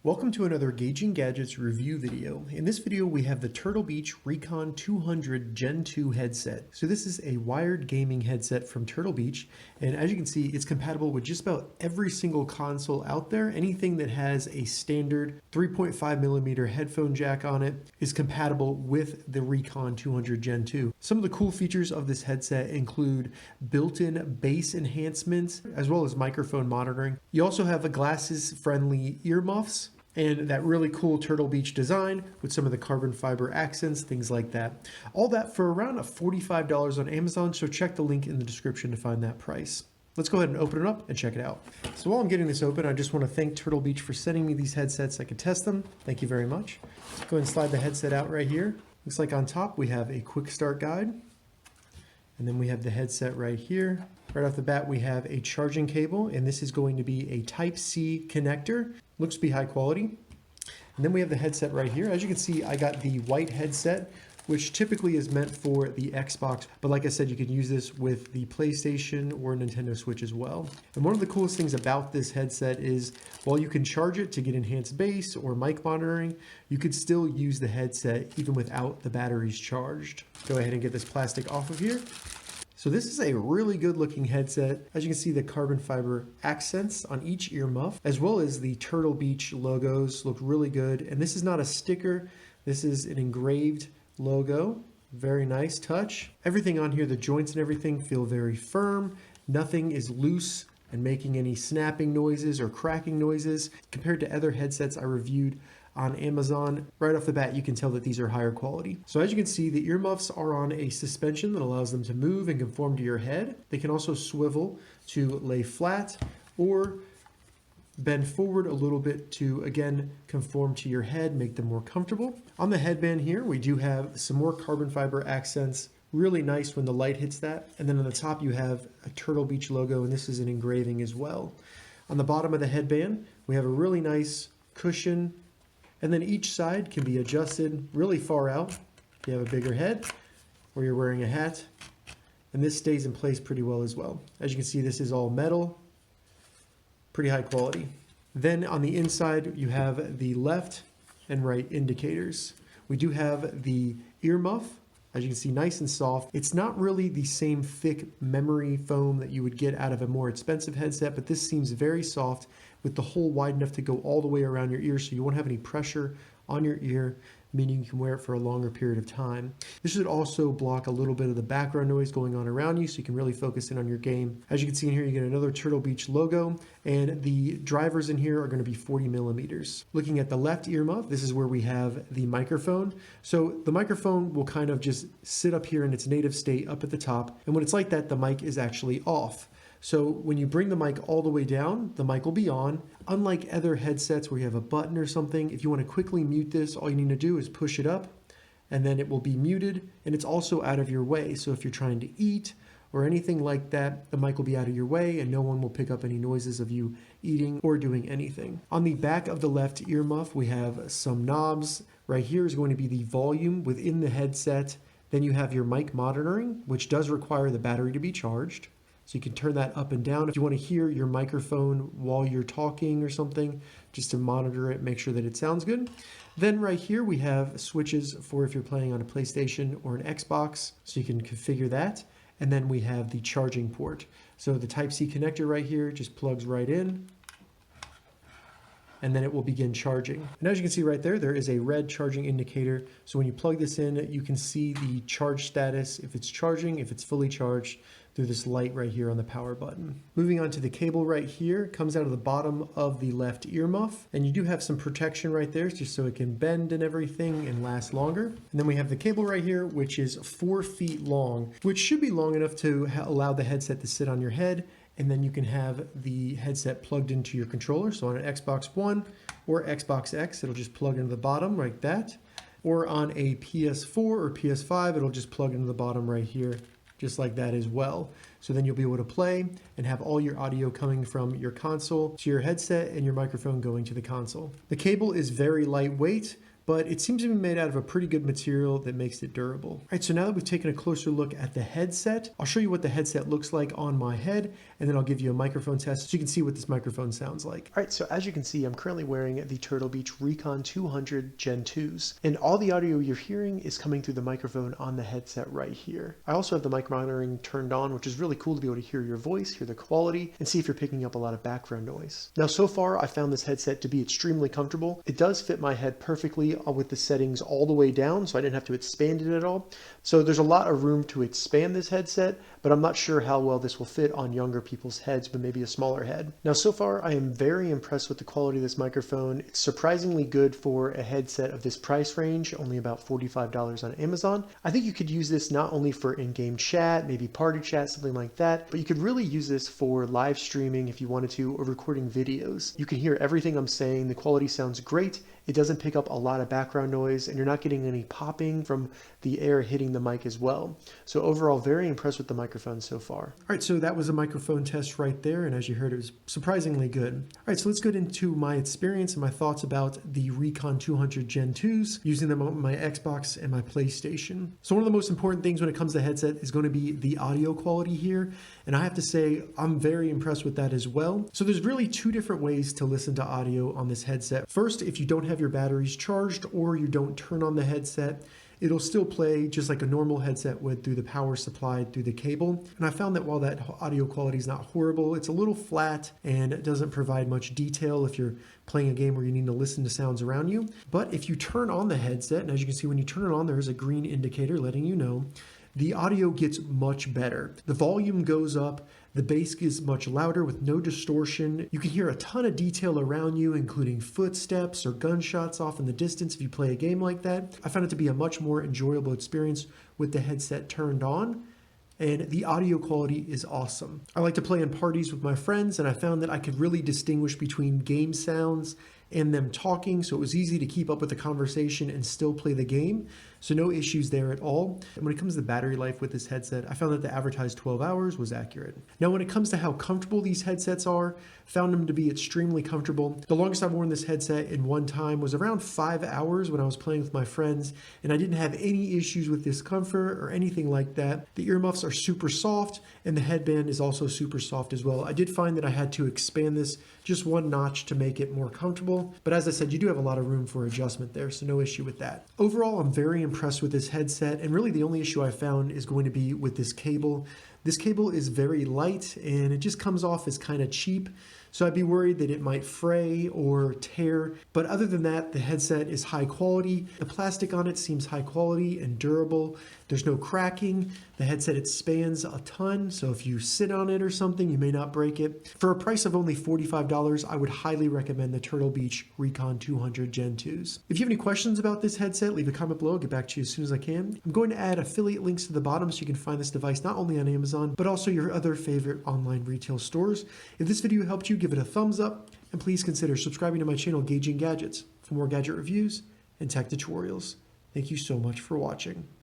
Welcome to another Gauging Gadgets review video. In this video we have the Turtle Beach Recon 200 Gen 2 headset. So this is a wired gaming headset from Turtle Beach, and as you can see it's compatible with just about every single console out there. Anything that has a standard 3.5mm headphone jack on it is compatible with the Recon 200 Gen 2. Some of the cool features of this headset include built-in bass enhancements as well as microphone monitoring. You also have a glasses-friendly earmuffs and that really cool Turtle Beach design with some of the carbon fiber accents, things like that. All that for around $45 on Amazon, so check the link in the description to find that price. Let's go ahead and open it up and check it out. So while I'm getting this open, I just want to thank Turtle Beach for sending me these headsets so I could test them. Thank you very much. Let's go ahead and slide the headset out right here. Looks like on top we have a quick start guide. And then we have the headset right here. Right off the bat, we have a charging cable, and this is going to be a Type-C connector. Looks to be high quality. And then we have the headset right here. As you can see, I got the white headset, which typically is meant for the Xbox. But like I said, you can use this with the PlayStation or Nintendo Switch as well. And one of the coolest things about this headset is while you can charge it to get enhanced bass or mic monitoring, you could still use the headset even without the batteries charged. Go ahead and get this plastic off of here. So this is a really good looking headset. As you can see, the carbon fiber accents on each earmuff, as well as the Turtle Beach logos look really good. And this is not a sticker, this is an engraved logo. Very nice touch. Everything on here, the joints and everything feel very firm. Nothing is loose and making any snapping noises or cracking noises. Compared to other headsets I reviewed on Amazon, right off the bat you can tell that these are higher quality. So as you can see, the earmuffs are on a suspension that allows them to move and conform to your head. They can also swivel to lay flat or bend forward a little bit to, again, conform to your head, make them more comfortable. On the headband here, we do have some more carbon fiber accents. Really nice when the light hits that. And then on the top you have a Turtle Beach logo, and this is an engraving as well. On the bottom of the headband, we have a really nice cushion, and then each side can be adjusted really far out if you have a bigger head or you're wearing a hat. And this stays in place pretty well as well. As you can see, this is all metal, pretty high quality. Then on the inside, you have the left and right indicators. We do have the earmuff. As you can see, nice and soft. It's not really the same thick memory foam that you would get out of a more expensive headset, but this seems very soft with the hole wide enough to go all the way around your ear, so you won't have any pressure on your ear, meaning you can wear it for a longer period of time. This should also block a little bit of the background noise going on around you, so you can really focus in on your game. As you can see in here, you get another Turtle Beach logo, and the drivers in here are going to be 40mm. Looking at the left earmuff, this is where we have the microphone. So the microphone will kind of just sit up here in its native state up at the top, and when it's like that, the mic is actually off. So when you bring the mic all the way down, the mic will be on. Unlike other headsets where you have a button or something, if you want to quickly mute this, all you need to do is push it up and then it will be muted, and it's also out of your way. So if you're trying to eat or anything like that, the mic will be out of your way and no one will pick up any noises of you eating or doing anything. On the back of the left earmuff, we have some knobs. Right here is going to be the volume within the headset. Then you have your mic monitoring, which does require the battery to be charged. So you can turn that up and down if you want to hear your microphone while you're talking or something, just to monitor it, make sure that it sounds good. Then right here we have switches for if you're playing on a PlayStation or an Xbox, so you can configure that. And then we have the charging port. So the Type-C connector right here just plugs right in, and then it will begin charging. And as you can see right there, there is a red charging indicator. So when you plug this in, you can see the charge status, if it's charging, if it's fully charged, through this light right here on the power button. Moving on to the cable right here, comes out of the bottom of the left earmuff, and you do have some protection right there just so it can bend and everything and last longer. And then we have the cable right here, which is 4 feet long, which should be long enough to allow the headset to sit on your head, and then you can have the headset plugged into your controller. So on an Xbox One or Xbox X, it'll just plug into the bottom like that. Or on a PS4 or PS5, it'll just plug into the bottom right here, just like that as well. So then you'll be able to play and have all your audio coming from your console to your headset and your microphone going to the console. The cable is very lightweight, but it seems to be made out of a pretty good material that makes it durable. All right, so now that we've taken a closer look at the headset, I'll show you what the headset looks like on my head, and then I'll give you a microphone test so you can see what this microphone sounds like. All right, so as you can see, I'm currently wearing the Turtle Beach Recon 200 Gen 2s, and all the audio you're hearing is coming through the microphone on the headset right here. I also have the mic monitoring turned on, which is really cool to be able to hear your voice, hear the quality, and see if you're picking up a lot of background noise. Now, so far, I found this headset to be extremely comfortable. It does fit my head perfectly with the settings all the way down, so I didn't have to expand it at all. So there's a lot of room to expand this headset, but I'm not sure how well this will fit on younger people's heads, with maybe a smaller head. Now, so far, I am very impressed with the quality of this microphone. It's surprisingly good for a headset of this price range, only about $45 on Amazon. I think you could use this not only for in-game chat, maybe party chat, something like that, but you could really use this for live streaming if you wanted to, or recording videos. You can hear everything I'm saying. The quality sounds great. It doesn't pick up a lot of background noise, and you're not getting any popping from the air hitting the mic as well. So overall, very impressed with the microphone so far. All right, so that was a microphone test right there, and as you heard, it was surprisingly good. All right, so let's get into my experience and my thoughts about the Recon 200 Gen 2s, using them on my Xbox and my PlayStation. So one of the most important things when it comes to headset is going to be the audio quality here, and I have to say I'm very impressed with that as well. So there's really two different ways to listen to audio on this headset. First, if you don't have your batteries charged or you don't turn on the headset, it'll still play just like a normal headset would through the power supplied through the cable. And I found that while that audio quality is not horrible, it's a little flat and it doesn't provide much detail if you're playing a game where you need to listen to sounds around you. But if you turn on the headset, and as you can see when you turn it on, there's a green indicator letting you know, the audio gets much better. The volume goes up, the bass is much louder with no distortion. You can hear a ton of detail around you, including footsteps or gunshots off in the distance if you play a game like that. I found it to be a much more enjoyable experience with the headset turned on, and the audio quality is awesome. I like to play in parties with my friends, and I found that I could really distinguish between game sounds and them talking, so it was easy to keep up with the conversation and still play the game. So no issues there at all. And when it comes to battery life with this headset, I found that the advertised 12 hours was accurate. Now, when it comes to how comfortable these headsets are, found them to be extremely comfortable. The longest I've worn this headset in one time was around 5 hours when I was playing with my friends, and I didn't have any issues with discomfort or anything like that. The earmuffs are super soft, and the headband is also super soft as well. I did find that I had to expand this just one notch to make it more comfortable, but as I said, you do have a lot of room for adjustment there, so no issue with that. Overall, I'm very impressed with this headset, and really the only issue I found is going to be with this cable. This cable is very light and it just comes off as kind of cheap, so I'd be worried that it might fray or tear. But other than that, the headset is high quality. The plastic on it seems high quality and durable. There's no cracking. The headset expands a ton, so if you sit on it or something, you may not break it. For a price of only $45, I would highly recommend the Turtle Beach Recon 200 Gen 2s. If you have any questions about this headset, leave a comment below. I'll get back to you as soon as I can. I'm going to add affiliate links to the bottom so you can find this device not only on Amazon, but also your other favorite online retail stores. If this video helped you, give it a thumbs up, and please consider subscribing to my channel, Gauging Gadgets, for more gadget reviews and tech tutorials. Thank you so much for watching.